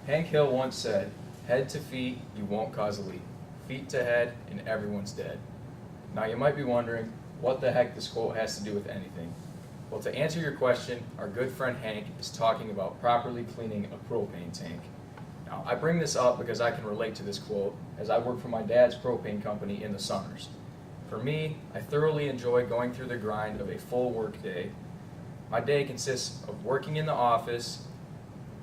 Hank Hill once said, "Head to feet, you won't cause a leak. Feet to head, and everyone's dead." Now you might be wondering, what the heck this quote has to do with anything? Well, to answer your question, our good friend Hank is talking about properly cleaning a propane tank. Now, I bring this up because I can relate to this quote, as I work for my dad's propane company in the summers. For me, I thoroughly enjoy going through the grind of a full work day. My day consists of working in the office,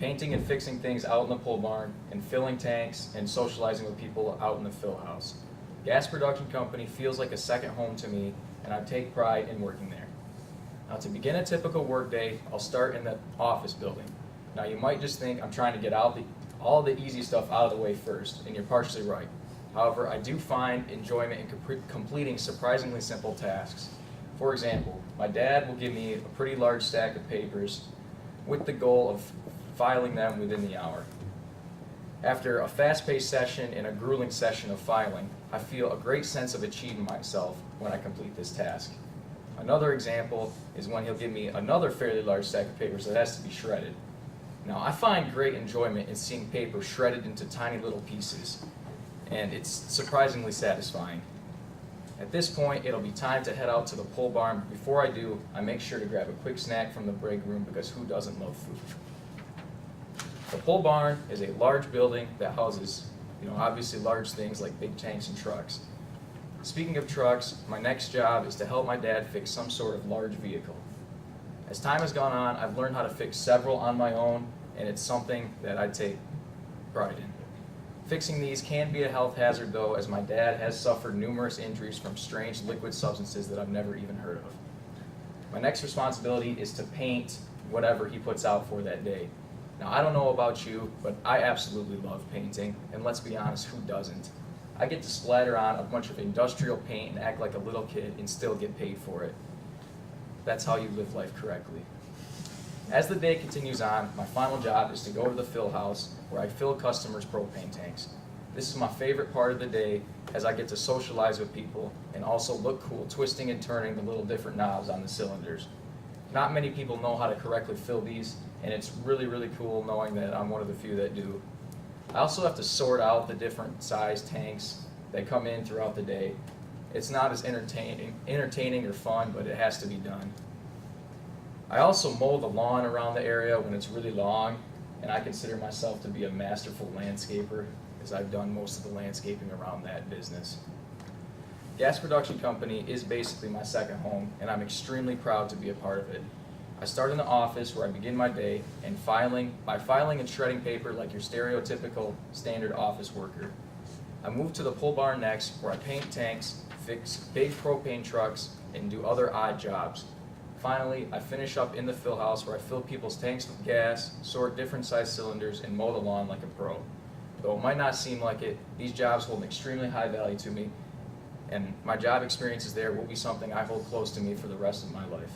painting and fixing things out in the pole barn, and filling tanks and socializing with people out in the fill house. Gas production company feels like a second home to me, and I take pride in working there. Now, to begin a typical work day, I'll start in the office building. Now, you might just think I'm trying to get all the easy stuff out of the way first, and you're partially right. However, I do find enjoyment in completing surprisingly simple tasks. For example, my dad will give me a pretty large stack of papers with the goal of filing them within the hour. After a fast-paced session and a grueling session of filing, I feel a great sense of achieving myself when I complete this task. Another example is when he'll give me another fairly large stack of papers that has to be shredded. Now, I find great enjoyment in seeing paper shredded into tiny little pieces, and it's surprisingly satisfying. At this point, it'll be time to head out to the pole barn. Before I do, I make sure to grab a quick snack from the break room because who doesn't love food? The pole barn is a large building that houses, obviously large things like big tanks and trucks. Speaking of trucks, my next job is to help my dad fix some sort of large vehicle. As time has gone on, I've learned how to fix several on my own, and it's something that I take pride in. Fixing these can be a health hazard though, as my dad has suffered numerous injuries from strange liquid substances that I've never even heard of. My next responsibility is to paint whatever he puts out for that day. Now, I don't know about you, but I absolutely love painting, and let's be honest, who doesn't? I get to splatter on a bunch of industrial paint and act like a little kid and still get paid for it. That's how you live life correctly. As the day continues on, my final job is to go to the fill house where I fill customers' propane tanks. This is my favorite part of the day, as I get to socialize with people and also look cool twisting and turning the little different knobs on the cylinders. Not many people know how to correctly fill these, and it's really, really cool knowing that I'm one of the few that do. I also have to sort out the different size tanks that come in throughout the day. It's not as entertaining or fun, but it has to be done. I also mow the lawn around the area when it's really long, and I consider myself to be a masterful landscaper, as I've done most of the landscaping around that business. Gas production company is basically my second home, and I'm extremely proud to be a part of it. I start in the office where I begin my day and by filing and shredding paper like your stereotypical standard office worker. I move to the pole barn next, where I paint tanks, fix big propane trucks, and do other odd jobs. Finally, I finish up in the fill house where I fill people's tanks with gas, sort different size cylinders, and mow the lawn like a pro. Though it might not seem like it, these jobs hold an extremely high value to me, and my job experiences there will be something I hold close to me for the rest of my life.